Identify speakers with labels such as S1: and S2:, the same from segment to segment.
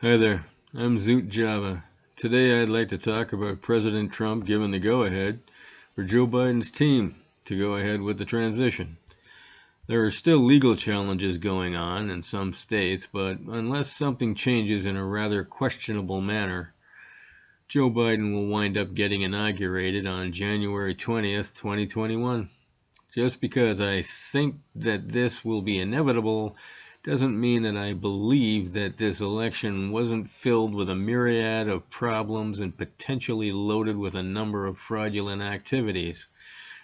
S1: Hi there, I'm Zoot Java. Today I'd like to talk about President Trump giving the go-ahead for Joe Biden's team to go ahead with the transition. There are still legal challenges going on in some states, but unless something changes in a rather questionable manner, Joe Biden will wind up getting inaugurated on January 20th, 2021. Just because I think that this will be inevitable doesn't mean that I believe that this election wasn't filled with a myriad of problems and potentially loaded with a number of fraudulent activities.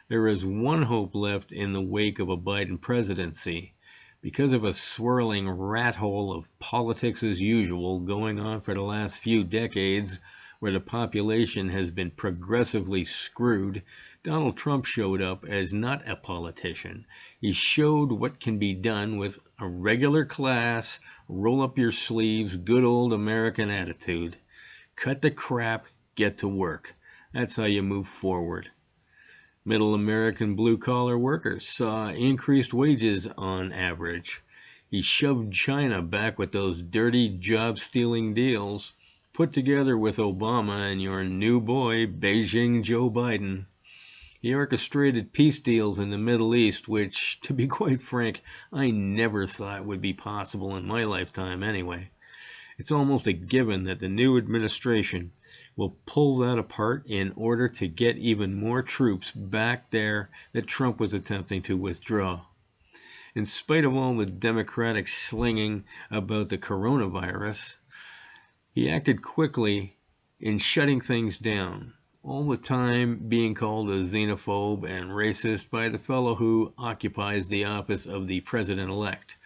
S1: There is one hope left in the wake of a Biden presidency. Because of a swirling rat hole of politics as usual going on for the last few decades, where the population has been progressively screwed, Donald Trump showed up as not a politician. He showed what can be done with a regular class, roll up your sleeves, good old American attitude. Cut the crap, get to work. That's how you move forward. Middle American blue-collar workers saw increased wages on average. He shoved China back with those dirty job-stealing deals, put together with Obama and your new boy, Beijing Joe Biden. He orchestrated peace deals in the Middle East, which, to be quite frank, I never thought would be possible in my lifetime anyway. It's almost a given that the new administration will pull that apart in order to get even more troops back there that Trump was attempting to withdraw. In spite of all the Democratic slinging about the coronavirus, he acted quickly in shutting things down, all the time being called a xenophobe and racist by the fellow who occupies the office of the president-elect.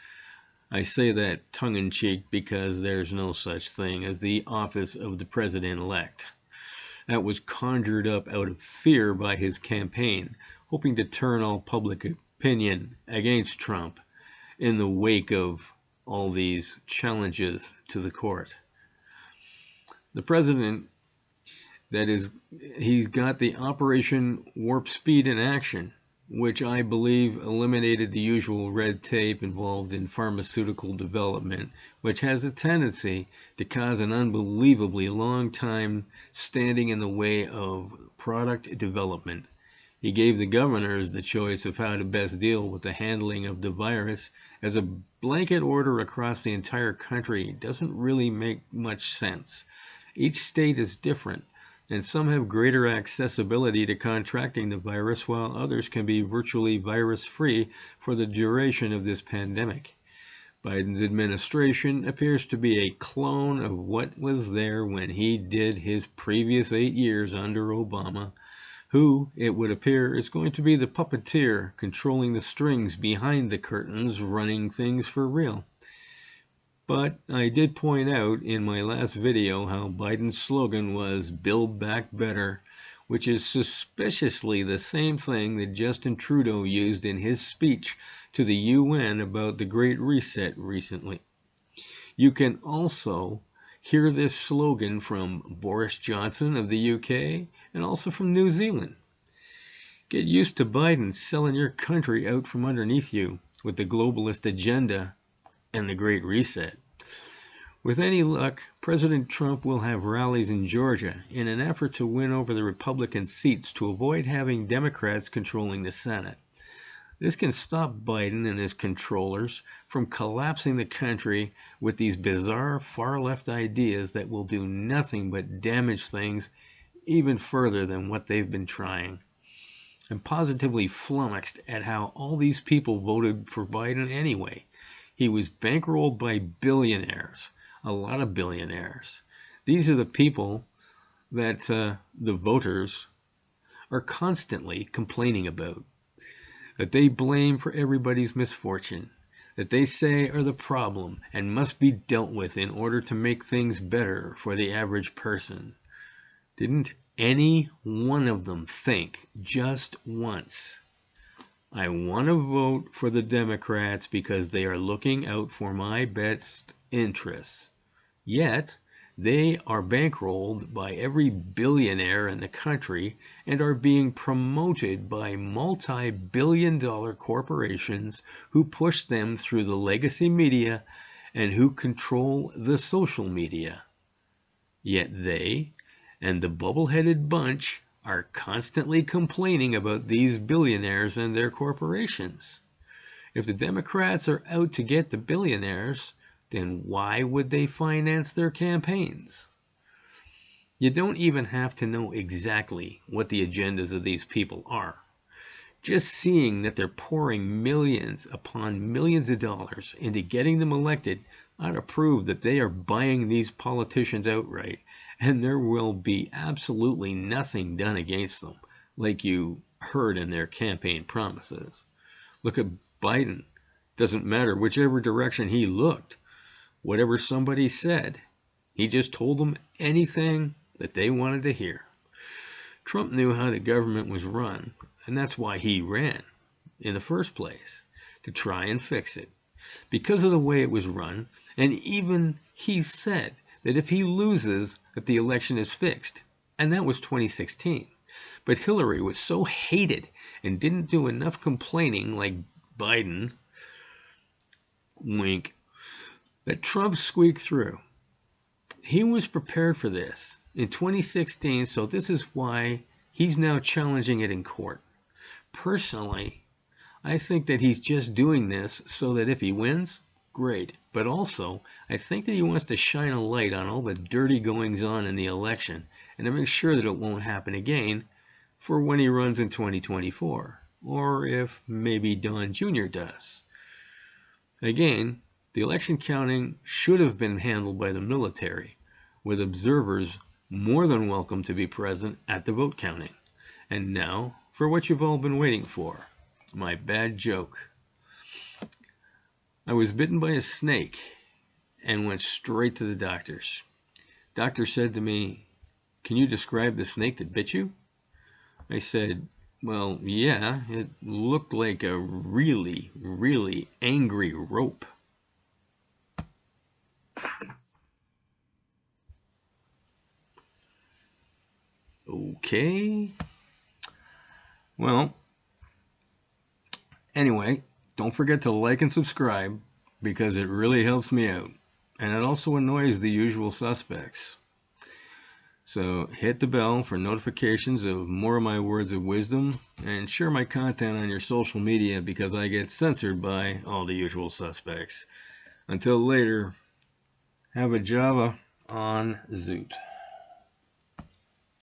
S1: I say that tongue-in-cheek because there's no such thing as the office of the president-elect. That was conjured up out of fear by his campaign, hoping to turn all public opinion against Trump in the wake of all these challenges to the court. The president, he's got the Operation Warp Speed in action, which I believe eliminated the usual red tape involved in pharmaceutical development, which has a tendency to cause an unbelievably long time standing in the way of product development. He gave the governors the choice of how to best deal with the handling of the virus, as a blanket order across the entire country doesn't really make much sense. Each state is different, and some have greater accessibility to contracting the virus, while others can be virtually virus-free for the duration of this pandemic. Biden's administration appears to be a clone of what was there when he did his previous 8 years under Obama, who, it would appear, is going to be the puppeteer controlling the strings behind the curtains, running things for real. But I did point out in my last video how Biden's slogan was "Build Back Better," which is suspiciously the same thing that Justin Trudeau used in his speech to the UN about the Great Reset recently. You can also hear this slogan from Boris Johnson of the UK and also from New Zealand. Get used to Biden selling your country out from underneath you with the globalist agenda and the Great Reset. With any luck, President Trump will have rallies in Georgia in an effort to win over the Republican seats to avoid having Democrats controlling the Senate. This can stop Biden and his controllers from collapsing the country with these bizarre far-left ideas that will do nothing but damage things even further than what they've been trying. I'm positively flummoxed at how all these people voted for Biden anyway. He was bankrolled by billionaires, a lot of billionaires. These are the people that the voters are constantly complaining about, that they blame for everybody's misfortune, that they say are the problem and must be dealt with in order to make things better for the average person. Didn't any one of them think just once, I want to vote for the Democrats because they are looking out for my best interests? Yet, they are bankrolled by every billionaire in the country and are being promoted by multi-billion-dollar corporations who push them through the legacy media and who control the social media. Yet they and the bubble-headed bunch are constantly complaining about these billionaires and their corporations. If the Democrats are out to get the billionaires, then why would they finance their campaigns? You don't even have to know exactly what the agendas of these people are. Just seeing that they're pouring millions upon millions of dollars into getting them elected ought to prove that they are buying these politicians outright, and there will be absolutely nothing done against them, like you heard in their campaign promises. Look at Biden. Doesn't matter whichever direction he looked, whatever somebody said, he just told them anything that they wanted to hear. Trump knew how the government was run, and that's why he ran in the first place, to try and fix it. Because of the way it was run, and even he said that if he loses, that the election is fixed, and that was 2016. But Hillary was so hated and didn't do enough complaining like Biden, wink, that Trump squeaked through. He was prepared for this in 2016, so this is why he's now challenging it in court. Personally, I think that he's just doing this so that if he wins, great. But also, I think that he wants to shine a light on all the dirty goings on in the election and to make sure that it won't happen again for when he runs in 2024, or if maybe Don Jr. does. Again, the election counting should have been handled by the military, with observers more than welcome to be present at the vote counting. And now for what you've all been waiting for, my bad joke. I was bitten by a snake and went straight to the doctors. Doctor said to me, "Can you describe the snake that bit you?" I said, "Well, yeah, it looked like a really, really angry rope." Okay. Well, anyway, don't forget to like and subscribe because it really helps me out. And it also annoys the usual suspects. So hit the bell for notifications of more of my words of wisdom, and share my content on your social media because I get censored by all the usual suspects. Until later, have a Java on Zoot.